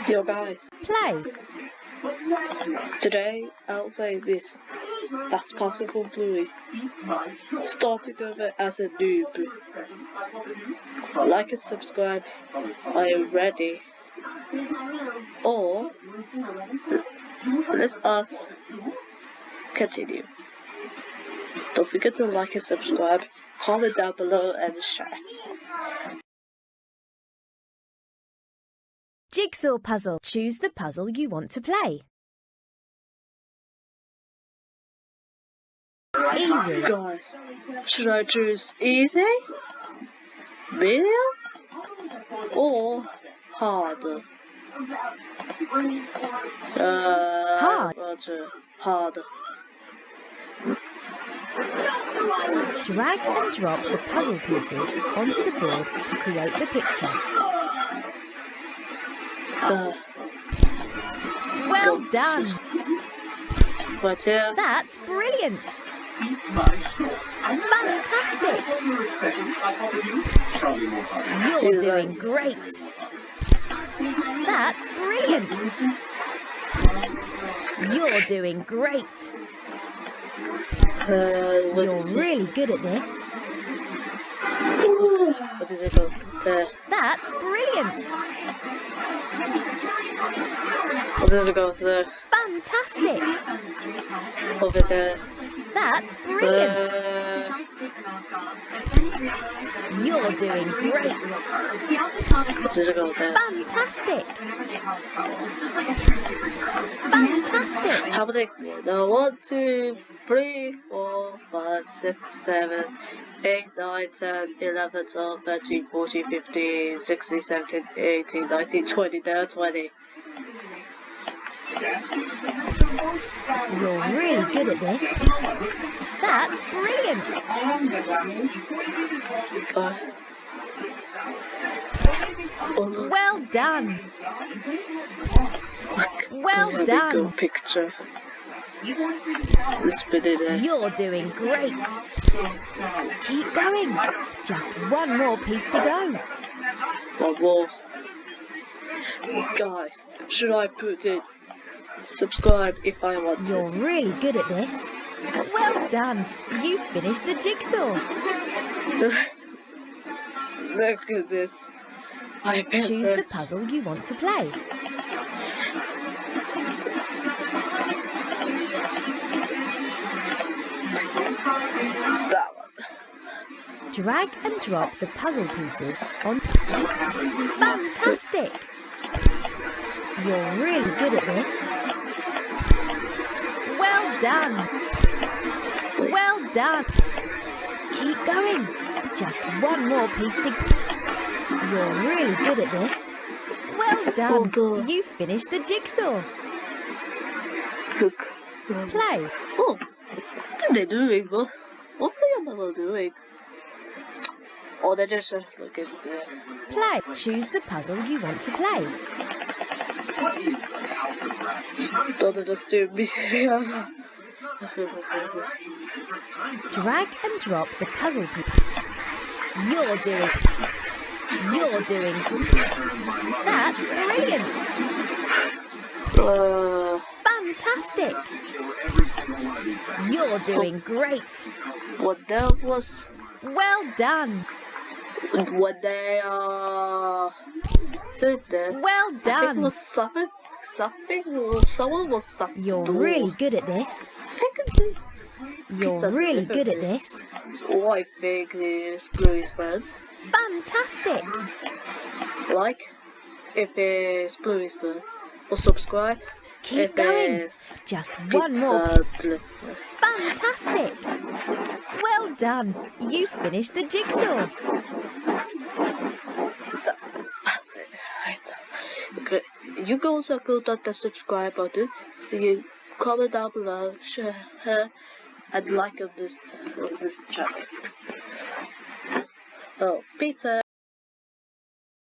Yo guys, Play. today I'll play this That's Possible Bluey. Starting over as a noob. Like and subscribe. Are you ready? Or let us continue. Don't forget to like and subscribe, comment down below and share. Jigsaw puzzle. Choose the puzzle you want to play. Easy. Guys, should I choose easy, medium, or hard? Hard. Hard. Drag and drop the puzzle pieces onto the board to create the picture. Well done. Right here. That's brilliant. Fantastic. You're doing great. That's brilliant. You're doing great. You're really good at this. What is it called? That's brilliant. What is it called? Fantastic. Over there. That's brilliant. You're doing great. What is it called? Fantastic. Fantastic. How many? 1, 2, 3, 4, 5, 6, 7, 8, 9, 10, 11, 12, 13, 14, 15, 16, 17, 18, 19, 20. There are 20. You're really good at this. That's brilliant. Well done. Well done. Picture. You're doing great. Keep going. Just one more piece to go. One more. Guys, should I put it? Subscribe if I want to. You're really good at this. Well done. You finished the jigsaw. Look at this. Choose the puzzle you want to play. That one. Drag and drop the puzzle pieces on. Fantastic. You're really good at this. Well done. Well done. Keep going. Just one more piece to. You're really good at this. Well done. You finished the jigsaw. Look. Play. Oh, what are they doing? What are they doing? Oh, they're just looking there. Play. Choose the puzzle you want to play. Don't understand me. Drag and drop the puzzle piece. You're doing. That's brilliant. Fantastic. You're doing great. What that was? Well done. What they did there? Well I think it done. was something, or someone was something. You're really good at this. I think it's You're really good at this. Oh, I think it's Bluey's friend. Fantastic. Like, if it's Bluey's friend, or subscribe. Keep if going. it's Just one more. Pizza Fantastic. Well done. You finished the jigsaw. That's it. Okay. You guys are good at the subscribe button. You comment down below, share, and like on this channel. Oh, pizza.